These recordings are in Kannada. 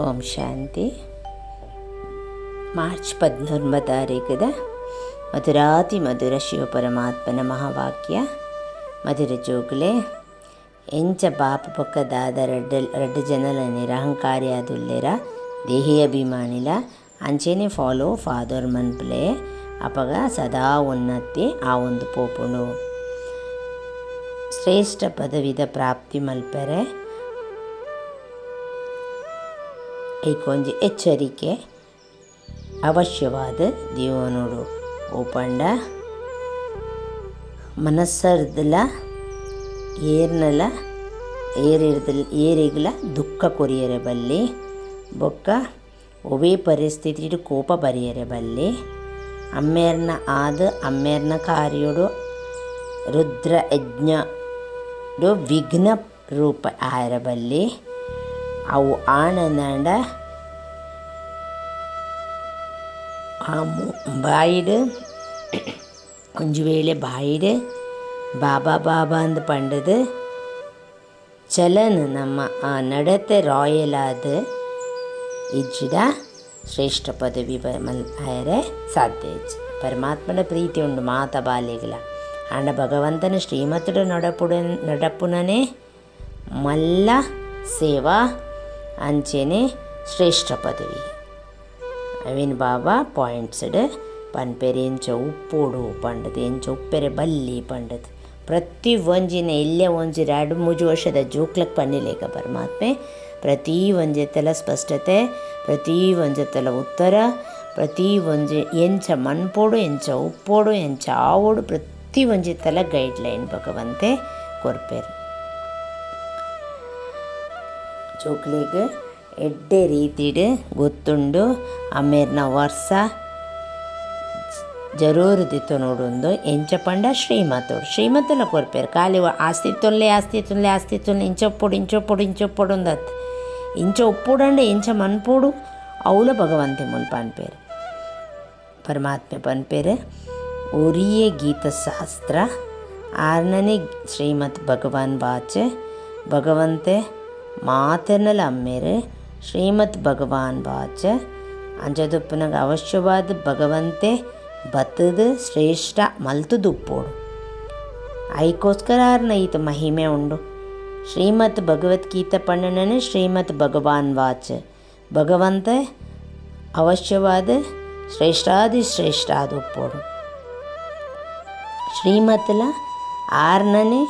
ಓಂ ಶಾಂತಿ. ಮಾರ್ಚ್ 19 ಮಧುರಾತಿ ಮಧುರ ಶಿವಪರಮಾತ್ಮನ ಮಹಾವಾಕ್ಯ. ಮಧುರ ಜೋಗುಲೆ ಎಂಚ ಬಾಪ ಪೊಕ್ಕ ದಾದ ರಡ್ಡ ಜನಲ ನಿರಹಂಕಾರಿ ಆದುಲ್ಲೆರ ದೇಹಿ ಅಭಿಮಾನಿಲ ಅಂಚೆನೆ ಫಾಲೋ ಫಾದರ್ ಮನ್ಪಲೆ ಅಪಗ ಸದಾ ಉನ್ನತಿ ಆ ಒಂದು ಪೋಪುಂಡು. ಶ್ರೇಷ್ಠ ಪದವಿದ ಪ್ರಾಪ್ತಿ ಮಲ್ಪರೆ ಐಕೊಂಜಿ ಎಚ್ಚರಿಕೆ ಅವಶ್ಯವಾದ ದೇವನೋಡು ಓಪಂಡ ಮನಸ್ಸರ್ದಲ ಏರ್ನಲ ಏರಿಗಲ ದುಃಖ ಕೊರಿಯರೆ ಬಲ್ಲಿ ಬೊಕ್ಕ ಒವೇ ಪರಿಸ್ಥಿತಿ ಕೋಪ ಬರೆಯರೆ ಬಲ್ಲಿ ಅಮ್ಮೇರ್ನ ಅಮ್ಮೇರ್ನ ಕಾರ್ಯೋಡು ರುದ್ರ ಯಜ್ಞಡು ವಿಘ್ನ ರೂಪ ಆಯರ ಬಲ್ಲಿ ಅವು ಆನಂದ ಬಾಯಿಡು ಒಂಜು ವೇಳೆ ಬಾಯಿಡು ಬಾಬಾ ಬಾಬಾ ಅಂದು ಪಂಡದು ಚಲನ್ ನಮ್ಮ ಆ ನಡತೆ ರಾಯಲ್ ಆದ ಇಜ್ಜಿಡ ಶ್ರೇಷ್ಠ ಪದವಿ ಆಯರೆ ಸಾಧ್ಯ ಇಜ್ಜಿ. ಪರಮಾತ್ಮನ ಪ್ರೀತಿ ಉಂಡು ಮಾತ ಬಾಲ್ಯಗಳ ಆಂಡ ಭಗವಂತನ ಶ್ರೀಮತುಡು ನಡಪುನನೇ ಮಲ್ಲ ಸೇವಾ ಅಂಚೆನೆ ಶ್ರೇಷ್ಠ ಪದವಿ ಅವಿನ ಬಾಬಾ ಪಾಯಿಂಟ್ಸ್ಡ್ ಪನ್ಪೆರೆ ಎಂಚ ಉಪ್ಪೋಡು ಪಂಡದು ಎಂಚ ಉಪ್ಪೆರೆ ಬಲ್ಲಿ ಪಂಡದು ಪ್ರತಿ ಒಂಜಿನ ಎಲ್ಲೇ ಒಂಜಿ 2-3 ವರ್ಷದ ಜೋಕ್ಲಕ್ಕೆ ಪನ್ನಿಲೇಕ ಪರಮಾತ್ಮೆ ಪ್ರತಿ ಒಂಜೆತ್ತಲ ಸ್ಪಷ್ಟತೆ, ಪ್ರತಿ ಒಂಜೆತ್ತಲ ಉತ್ತರ, ಪ್ರತಿ ಒಂಜೆ ಎಂಚ ಮನ್ಪೋಡು ಎಂಚ ಉಪ್ಪೋಡು ಎಂಚ ಆವೋಡು ಪ್ರತಿ ಒಂಜೆತ್ತಲ ಗೈಡ್ಲೈನ್ ಭಗವಂತೆ ಕೊರ್ಪೆರು. ಜೋಕ್ಲೆಗ್ ಎಡ್ಡೆ ರೀತಿಡ್ ಗೊತ್ತುಂಡು ಅಮ್ಮೇರ್ನ ವರ್ಷ ಜರೂರು ದಿತ್ತು ನೋಡೊಂದು ಎಂಚ ಪಂಡ ಶ್ರೀಮತಲ ಕೊರ್ಪೇರು ಖಾಲಿ ಆಸ್ತಿ ಇಂಚೊಪ್ಪೊಡು ಅಂದತ್ ಇಂಚ ಒಪ್ಪುಡಂಡೆ ಎಂಚ ಮನ್ಪೋಡು ಅವಳ ಭಗವಂತೆ ಮುನ್ ಪನ್ಪೇರು ಪರಮಾತ್ಮೆ ಪನ್ಪೇರು ಒರಿಯೇ ಗೀತಶಾಸ್ತ್ರ 6ನೇ ಶ್ರೀಮತ್ ಭಗವಾನ್ ಬಾಚೆ ಭಗವಂತೆ ಮಾತನಲ ಅಮ್ಮೇರು ಶ್ರೀಮತ್ ಭಗವಾನ್ ಬಾಚ ಅಂಚದುಪ್ಪನಾಗ ಅವಶ್ಯವಾದ ಭಗವಂತೆ ಬತ್ತದು ಶ್ರೇಷ್ಠ ಮಲ್ತುದುಪ್ಪೋಡು ಐಕೋಸ್ಕರ ಈತ ಮಹಿಮೆ ಉಂಡು. ಶ್ರೀಮತ್ ಭಗವದ್ಗೀತೆ ಪಣ್ಣನೇ ಶ್ರೀಮತ್ ಭಗವಾನ್ ವಾಚ ಭಗವಂತೆ ಅವಶ್ಯವಾದ ಶ್ರೇಷ್ಠ ಅದು ಉಪ್ಪೋಡು. ಶ್ರೀಮತ್ಲ 6ನೇ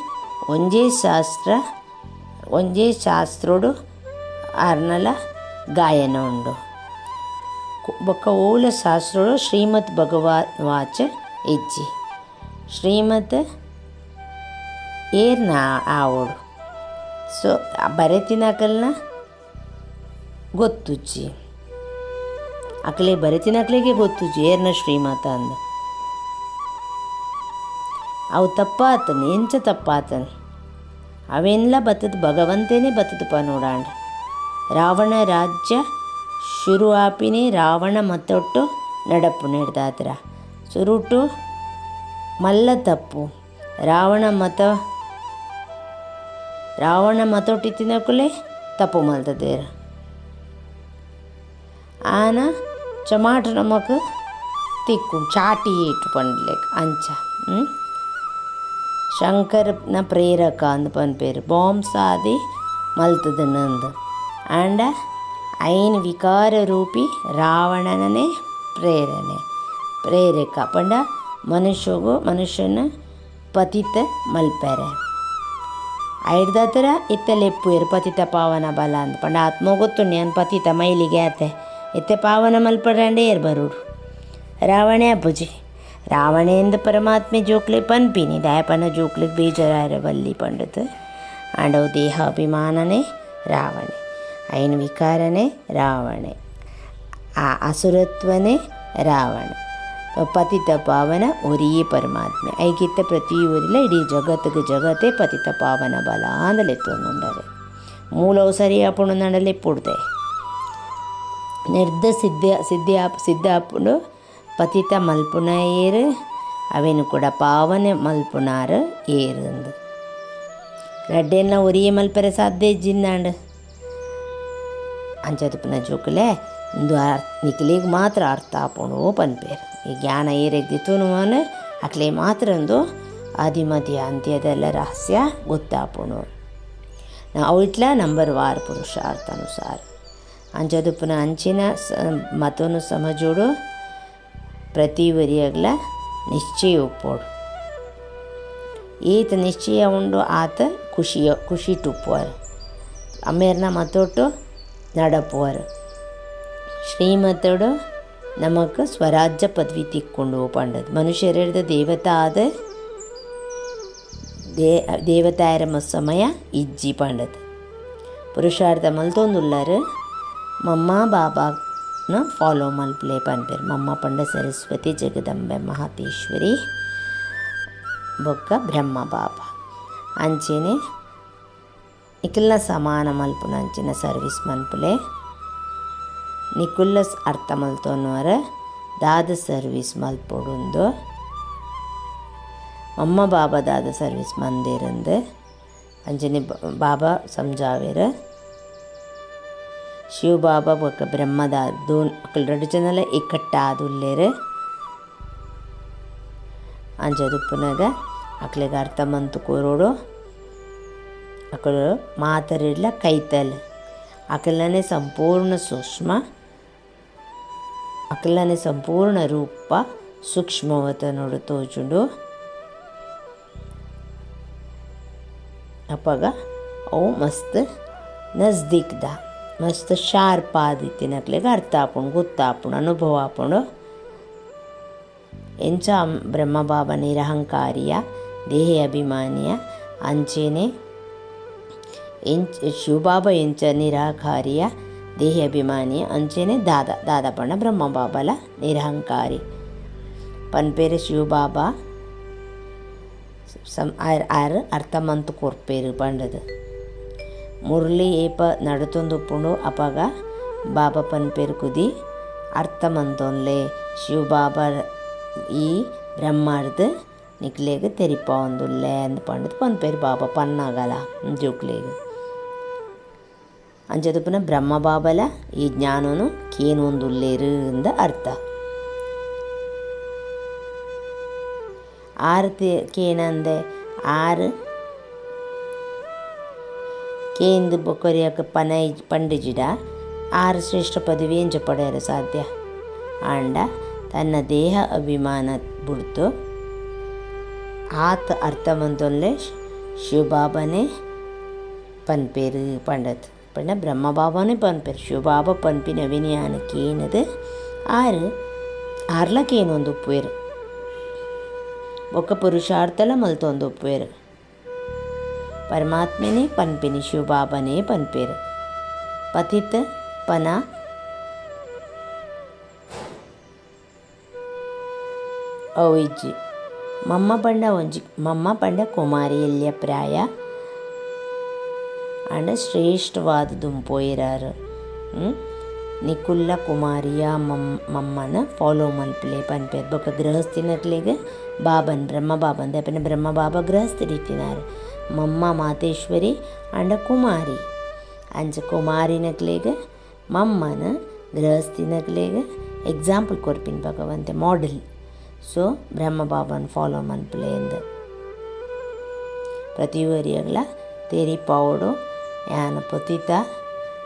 ಒಂಜೇ ಶಾಸ್ತ್ರೋಡು 6ನಲ ಗಾಯನ ಉಂಡು. ಬೊಕ್ಕ ಓಲ ಶಾಸ್ತ್ರೋಡು ಶ್ರೀಮತ್ ಭಗವಾನ್ ವಾಚ ಇಜ್ಜಿ ಶ್ರೀಮತ್ ಏರ್ನ ಆವೋಡು ಸೊ ಬರೆತಿನಕಲ್ನ ಗೊತ್ತುಜ್ಜಿ ಬರೆತಿನಕ್ಲಿಗೆ ಗೊತ್ತುಜ್ಜಿ ಏರ್ನ ಶ್ರೀಮತ ಅಂದ ಅವು ತಪ್ಪಾತನು ಎಂಚ ತಪ್ಪಾತನು ಅವೆಲ್ಲ ಬತ್ತದು ಭಗವಂತನೇ ಬತ್ತದು ನೋಡಾಂಡ. ರಾವಣ ರಾಜ್ಯ ಶುರು ಆಪಿನೇ ರಾವಣ ಮತ್ತೊಟ್ಟು ನಡಪು ನೆಡ್ದಾತ್ರ ಸುರುಟು ಮಲ್ಲ ತಪ್ಪು ರಾವಣ ಮತೊಟ್ಟಿ ತಿನ್ನಕುಲೆ ತಪ್ಪು ಮಲ್ತದೇರ ಆನ ಚಮಾಟ ನಮಕ್ ತಿಕ್ಕು ಚಾಟಿ ಏಟು ಪಂಡ್ಲೆಕ್ ಅಂಚ ಶಂಕರನ ಪ್ರೇರಕ ಅಂದು ಪನ್ಪೇರು ಬಾಂಬ್ ಸಾದಿ ಮಲ್ತದ ನಂದು ಆಂಡ ಐನ್ ವಿಕಾರ ರೂಪಿ ರಾವಣನೇ ಪ್ರೇರಕ ಪಂಡ ಮನುಷ್ಯನ ಪತಿತ ಮಲ್ಪೆರೆ ಐಡ್ದತ್ರ ಇತ್ತಲೆಪ್ಪುಯರು ಪತಿತ ಪಾವನ ಬಲ ಅಂದ ಪಂಡ ಆತ್ಮ ಗೊತ್ತುಂಡು ನಾನು ಪತಿತ ಮೈಲಿಗೆ ಆತೆ ಇತ್ತೆ ಪಾವನ ಮಲ್ಪಡಂಡೆ ಏರ್ ಬರುಡು ರಾವಣೇ ಅಬ್ಬುಜಿ ರಾವಣೇಂದು ಪರಮಾತ್ಮೆ ಜೋಕ್ಲೆ ಪನ್ಪಿನಿ ದಯಪನ ಜೋಕ್ಲಿಗೆ ಬೇಜಾರ ಬಲ್ಲಿ ಪಂಡದು ಆಂಡವು ದೇಹ ಅಭಿಮಾನನೇ ರಾವಣೆ ಐನ್ ವಿಕಾರನೇ ರಾವಣೆ ಆ ಅಸುರತ್ವನೇ ರಾವಣ ಪತಿತ ಪಾವನ ಒರಿಯೇ ಪರಮಾತ್ಮೆ ಐಗಿತ್ತ ಪ್ರತಿ ಊರಿಲ್ಲ ಇಡೀ ಜಗತ್ತೇ ಪತಿತ ಪಾವನ ಬಲ ಅಂದಲೆತ್ತೊಂದುಂಡರೆ ಮೂಲವು ಸರಿಯಾಪುಂಡು ನಂಡಲೆಪ್ಪುಡ್ದೆ ನಿರ್ಧ ಸಿದ್ಧಾಪುಂಡು ಪತಿತ ಮಲ್ಪುನ ಏರು ಅವೇನು ಕೂಡ ಪಾವನೆ ಮಲ್ಪುನಾರು ಏರಂದು ರಡ್ಡೆಲ್ಲ ಒರಿಯೇ ಮಲ್ಪರೆ ಸಾಧ್ಯ ಇಜ್ಜಿಂದಾಂಡು ಅಂಚದಪ್ಪನ ಜೋಕಲೆ ಒಂದು ನಿಕ್ಲಿಗೆ ಮಾತ್ರ ಅರ್ಥ ಆಪೋಣು ಪನ್ಪೇರು ಈ ಜ್ಞಾನ ಏರೆಗ್ದಿತ್ತು ಅಕ್ಲೆ ಮಾತ್ರ ಒಂದು ಆದಿಮಧ್ಯ ಅಂತ್ಯದೆಲ್ಲ ರಹಸ್ಯ ಗೊತ್ತಾಪೋಣು ನಾವು ಇಟ್ಲ ನಂಬರ್ ವಾರ ಪುರುಷಾರ್ಥಾನುಸಾರ ಅಂಚದಪ್ಪನ ಅಂಚಿನ ಮತನು ಸಮಜೋಡು ಪ್ರತಿ ವರಿಯಗ್ಲ ನಿಶ್ಚಯ ಒಪ್ಪೋಡು ಈತ ನಿಶ್ಚಯ ಉಂಡು ಆತ ಖುಷಿ ಟುಪ್ಪುವರು ಅಮೇರ್ನ ಮತ್ತೊಟ್ಟು ನಡಪುವರು ಶ್ರೀಮತಡು ನಮಕ್ ಸ್ವರಾಜ್ಯ ಪದವಿ ತಿಕ್ಕೊಂಡು ಪಂಡದು ಮನುಷ್ಯರದ ದೇವತಾ ಆದ ದೇವತಾಯರ ಸಮಯ ಇಜ್ಜಿ ಪಂಡದು ಪುರುಷಾರ್ಥ ಮಲ್ತೊಂದುಳ್ಳರು ಮಮ್ಮ ಬಾಬಾನ ಫಾಲೋ ಮಲ್ಪಲೆ ಪನ್ಪೇರು ಮಮ್ಮ ಪಂಡ ಸರಸ್ವತಿ ಜಗದಂಬೆ ಮಹಾತೇಶ್ವರಿ ಬೊಕ್ಕ ಬ್ರಹ್ಮ ಬಾಬಾ ಅಂಚೆನೆ ನಿಕುಲ್ಲ ಸಮಾನ ಮಲ್ಪುನ ಅಂಚಿನ ಸರ್ವಿಸ್ ಮಲ್ಪುಲೆ ನಿಕುಲ್ಲ ಅರ್ಥ ಮಲ್ತೋನವರ ದಾದ ಸರ್ವಿಸ್ ಮಲ್ಪೊಡುಂದು ಅಮ್ಮ ಬಾಬಾ ದಾದ ಸರ್ವಿಸ್ ಮಂದಿರಂದು ಅಂಜನೆ ಬಾಬಾ ಸಮಜಾವೇರ ಶಿವ ಬಾಬಾ ಬೊಕ್ಕ ಬ್ರಹ್ಮದ ದೋನ್ ಅಕ್ಕಲ್ ಎರಡು ಜನಲ ಇಕ್ಕಟ್ಟಾದುಲ್ಲೇರು ಅಂಜದುಪ್ಪನಾಗ ಅಕ್ಳಿಗೆ ಅರ್ಥ ಮಂತು ಕೋರೋಡು ಅಕ್ಕಳು ಮಾತರಿಡ್ಲ ಕೈತಲ್ ಅಕಲನೆ ಸಂಪೂರ್ಣ ಸೂಕ್ಷ್ಮ ಅಕಲನೆ ಸಂಪೂರ್ಣ ರೂಪ ಸೂಕ್ಷ್ಮವತ ನೋಡು ತೋಚುಂಡು ಅಪ್ಪಗ ಅವು ಮಸ್ತ್ ನಜ್ದೀಕ್ದ ಮಸ್ತ್ ಶಾರ್ಪ್ ಆದಿತ್ತಿನಕ್ಲಿಗೆ ಅರ್ಥ ಆಪುಂಡು ಗೊತ್ತಾಪುಂಡು ಅನುಭವ ಆಪುಂಡು ಎಂಚ ಬ್ರಹ್ಮಬಾಬಾ ನಿರಹಂಕಾರಿಯ ದೇಹ ಅಭಿಮಾನಿಯ ಅಂಚೆನೆ ಶಿವಬಾಬಾ ಎಂಚ ನಿರಾಕಾರಿಯ ದೇಹ ಅಭಿಮಾನಿಯ ಅಂಚೆನೆ ದಾದ ಪಂಡ ಬ್ರಹ್ಮಬಾಬಲ ನಿರಹಂಕಾರಿ ಪನ್ಪೇರು ಶಿವಬಾಬಾ ಆರು ಅರ್ಥ ಮಂತು ಕೊರ್ಪೇರು ಪಂಡದು ಮುರಳಿ ಏಪ ನಡುತೊಂದುಪ್ಪುಂಡು ಅಪಗ ಬಾಬಾ ಪನ್ಪೇರು ಕುದಿ ಅರ್ಥ ಮಂತೊನ್ಲೆ ಶಿವಬಾಬಾ ಈ ಬ್ರಹ್ಮಾರ್ದು ನಿಕ್ಲೇಗೆ ತೆರಿಪ ಒಂದುಲ್ಲೆ ಅಂದು ಪಂಡದು ಪನ್ಪೇರು ಬಾಬಾ ಪನ್ನಾಗಲ ಜೋಕ್ಲೇಗೆ ಅಂಚದುಪ್ಪನ ಬ್ರಹ್ಮ ಬಾಬಲ ಈ ಜ್ಞಾನನು ಕೇನೊಂದುಲ್ಲೇರು ಅಂದ ಅರ್ಥ ಆರತಿ ಕೇನಂದೆ ಆರು ಕೇಂದು ಬೊಕೊರಿಯಕ್ಕೆ ಪಂಡಿಜಿಡ ಆರು ಶ್ರೇಷ್ಠ ಪದವಿ ಎಂಚ ಪಡೆಯಲು ಸಾಧ್ಯ ಆಂಡ ತನ್ನ ದೇಹ ಅಭಿಮಾನ ಬಿಡ್ತು ಆತ ಅರ್ಥ ಮಂತೊಲ್ಲೆ ಶಿವಬಾಬಾನೇ ಪನ್ಪೇರು ಪಂಡತ್ ಪಂಡ ಬ್ರಹ್ಮಬಾಬಾನೇ ಪನ್ಪೇರು ಶಿವಬಾಬಾ ಪನ್ಪಿನ ವಿನಯಾನಕ್ಕೆ ಏನದು ಆರ್ಲಕ್ಕೇನೊಂದು ಉಪ್ಪೇರು ಒಕ್ಕ ಪುರುಷಾರ್ಥಲ ಮಲ್ತೊಂದು ಉಪ್ಪೇರು ಪರಮಾತ್ಮನೇ ಪನ್ಪಿನಿ ಶಿವಬಾಬಾನೇ ಪನ್ಪೇರು ಪತಿತ ಪನ ಅವಿಜ್ಜಿ ಮಮ್ಮ ಪಂಡ ಕುಮಾರಿಯಲ್ಯ ಪ್ರಾಯ ಅಂಡ ಶ್ರೇಷ್ಠವಾದದು ಪೋಯಿರಾರು ನಿಕುಲ್ಲ ಕುಮಾರಿಯ ಮಮ್ಮನ ಫಾಲೋ ಮಲ್ಪಲೆ ಪನ್ಪೇರು ಬೊಕ್ಕ ಗೃಹಸ್ಥಿನಕ್ಲಿಗೆ ಬಾಬನ್ ಬ್ರಹ್ಮ ಬಾಬನ್ ದಪ್ಪನ ಬ್ರಹ್ಮ ಬಾಬಾ ಗೃಹಸ್ಥಿ ರೀತಿನಾರು ಮಮ್ಮ ಮಾತೇಶ್ವರಿ ಅಂಡ ಕುಮಾರಿ ಅಂಚ ಕುಮಾರಿನಕ್ಲಿಗೆ ಮಮ್ಮನ ಗೃಹಸ್ಥಿನಕ್ಲಿಗೆ ಎಕ್ಸಾಂಪಲ್ ಕೊರ್ಪಿನ ಭಗವಂತೆ ಮಾಡೆಲ್ ಸೊ ಬ್ರಹ್ಮ ಬಾಬಾನ ಫಾಲೋ ಮನ್ಪಲೆ ಎಂದು ಪ್ರತಿ ವರಿಯಗ್ಲ ತೇರಿ ಪಾವಡು ಯಾನ ಪತಿತ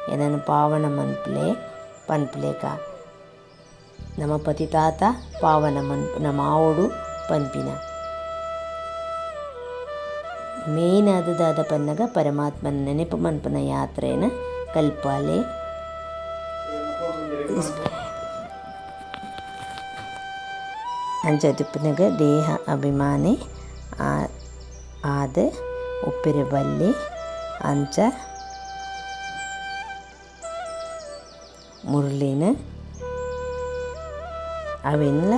ಏನನ್ನು ಪಾವನ ಮನ್ಪಲೆ ಪನ್ಪಲೇಕ ನಮ್ಮ ಪತಿತಾತ ಪಾವನ ನಮ್ಮ ಆವಡು ಪನ್ಪಿನ ಮೇನ್ ಆದದಾದ ಪನ್ನಗ ಪರಮಾತ್ಮನ ನೆನಪು ಮನ್ಪನ ಯಾತ್ರೆನ ಕಲ್ಪಾಲೆ ಅಂಚದುಪ್ಪನಾಗ ದೇಹ ಅಭಿಮಾನಿ ಆದ ಉಪ್ಪಿರ ಬಲ್ಲಿ ಅಂಚ ಮುರಳಿನ ಅವೆಲ್ಲ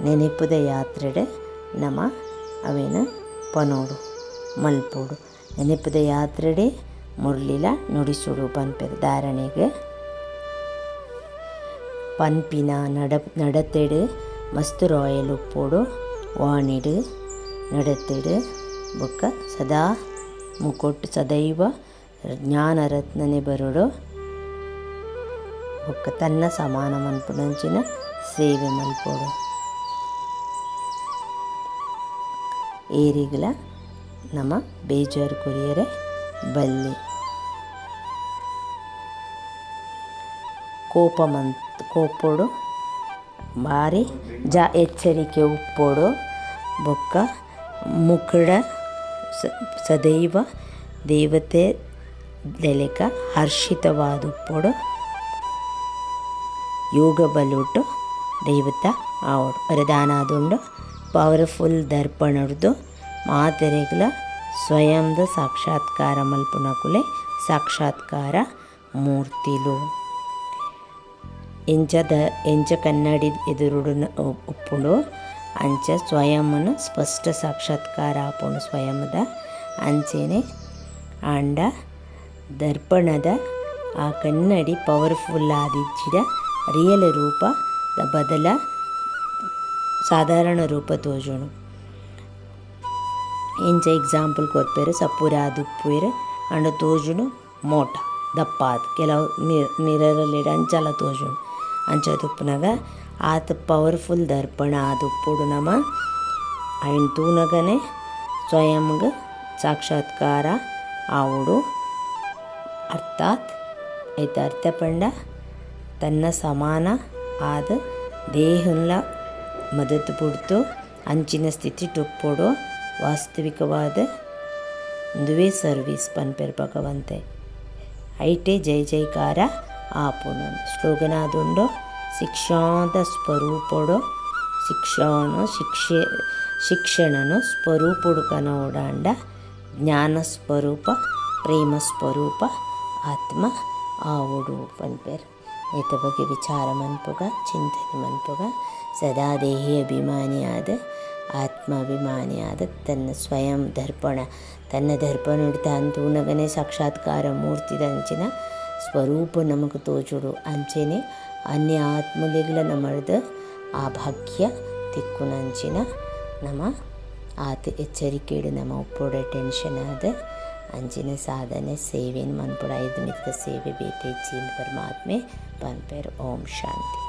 ನೆನಪುದ ಯಾತ್ರೆಡೆ ನಮ ಅವೇನ ಪನೋಡು ಮಲ್ಪೋಡು ನೆನಪುದ ಯಾತ್ರೆಡೆ ಮುರಳಿಲ ನುಡಿಸುಡು ಪನ್ಪೆರು ಧಾರಣೆಗೆ ಪನ್ಪಿನ நடத்தெடு ಮಸ್ತ್ ರಾಯಲ್ ಉಪ್ಪೋಡು ವಾಣಿಡು ನಡೆತೆಡು ಬೊಕ್ಕ ಸದಾ ಮುಕೊಟ್ಟು ಸದೈವ ಜ್ಞಾನರತ್ನನೆ ಬರೋಡು ಬೊಕ್ಕ ತನ್ನ ಸಮಾನ ಮನ್ಪುನಂಚಿನ ಸೇವೆ ಮಲ್ಪೊಡು. ಏರಿಗ್ಲ ನಮ ಬೇಜಾರು ಕೊರಿಯರೆ ಬಲ್ಲಿ. ಕೋಪೊಡು ಭಾರಿ ಎಚ್ಚರಿಕೆ ಉಪ್ಪೊಡು ಬೊಕ್ಕ ಮುಕುಡ ಸದೈವ ದೇವತೆ ಲೆಲೆಕ ಹರ್ಷಿತವಾದುಪ್ಪೊಡು ಯೋಗ ಬಲುಟು ದೇವತ ಆವಡು ವರದಾನಾದುಂಡು ಪವರ್ಫುಲ್ ದರ್ಪಣಡ್ದು ಮಾತೆರೆಗ್ಲ ಸ್ವಯಂದ ಸಾಕ್ಷಾತ್ಕಾರ ಮಲ್ಪುನಕುಲೆ ಸಾಕ್ಷಾತ್ಕಾರ ಮೂರ್ತಿಲು. ಎಂಚ ಕನ್ನಡಿ ಎದುರುಡು ಉಪ್ಪುಂಡು ಅಂಚ ಸ್ವಯಂನ ಸ್ಪಷ್ಟ ಸಾಕ್ಷಾತ್ಕಾರ ಆಪುಂಡು ಸ್ವಯಂದ. ಅಂಚೆನೆ ಆಂಡ ದರ್ಪಣದ ಆ ಕನ್ನಡಿ ಪವರ್ಫುಲ್ ಆದಿಜ್ಜಿಡ ರಿಯಲ್ ರೂಪದ ಬದಲ ಸಾಧಾರಣ ರೂಪ ತೋಜುಂಡು. ಇಂಚ ಎಕ್ಸಾಂಪಲ್ ಕೊರ್ಪೆರ್ ಸಪುರ ದುಪ್ಪುವೆರ್ ಅಂಡ ತೋಜುಂಡು ಮೋಟ ದಪ್ಪಾದ್ ಕೆಲವು ಮಿರರಲ್ಲಿಡ ಅಂಚಲ ತೋಜುಂಡು. ಅಂಚ ತುಪ್ಪುನಗ ಆತ ಪವರ್ಫುಲ್ ದರ್ಪಣ ಆದುಪ್ಪುಡು ನಮ ಅಯ್ನ್ ತೂನಗನೆ ಸ್ವಯಂಗ ಸಾಕ್ಷಾತ್ಕಾರ ಆವುಡು. ಅರ್ಥಾತ್ ಐತ ಅರ್ಥ ಪಂಡ ತನ್ನ ಸಮಾನ ಆದ ದೇಹಂಲ ಮದತ್ ಪುಡ್ತು ಅಂಚಿನ ಸ್ಥಿತಿ ಟುಪ್ಪೊಡು ವಾಸ್ತವಿಕವಾದ ದುವೇ ಸರ್ವೀಸ್ ಪನ್ಪೆರ್ ಭಗವಂತೆ. ಐಟೆ ಜೈ ಜೈಕಾರ ಆಪುನು ಸ್ಲೋಗನ್ ಆದುಂಡು ಶಿಕ್ಷಾದ ಸ್ವರೂಪೊಡು ಶಿಕ್ಷಣನು ಸ್ವರೂಪೊಡು ಕನೋಡಾಂಡ ಜ್ಞಾನ ಸ್ವರೂಪ ಪ್ರೇಮ ಸ್ವರೂಪ ಆತ್ಮ ಆವುಡು ಪನ್ಪೆರ್. ಈತ ಬಗ್ಗೆ ವಿಚಾರ ಮನ್ಪುಗ ಚಿಂತನೆ ಮನ್ಪುಗ ಸದಾ ದೇಹಿ ಅಭಿಮಾನಿಯಾದ ಆತ್ಮಾಭಿಮಾನಿಯಾದ ತನ್ನ ಸ್ವಯಂ ದರ್ಪಣ ತನ್ನ ದರ್ಪಣ ತೂನಗನೆ ಸಾಕ್ಷಾತ್ಕಾರ ಮೂರ್ತಿದಂಚಿನ ಸ್ವರೂಪ ನಮಗೆ ತೋಜುಡು. ಅಂಚೆನೆ ಅನ್ಯ ಆತ್ಮಲಿಗ್ಲ ನಮರ್ದ ಆ ಭಾಗ್ಯ ತಿಕ್ಕುನಂಚಿನ ನಮ ಆತ ಎಚ್ಚರಿಕೆಡು ನಮ್ಮ ಉಪ್ಪೊಡ ಟೆನ್ಷನ್ ಆದ ಅಂಚಿನ ಸಾಧನೆ ಸೇವೆಯನ್ನು ಮನ್ಪುಡ 5 ಮಿತ್ರ ಸೇವೆ ಬೇತೆ ಇಚ್ಚಿಂದ ಪರಮಾತ್ಮೆ ಪನ್ಪೆರ್. ಓಂ ಶಾಂತಿ.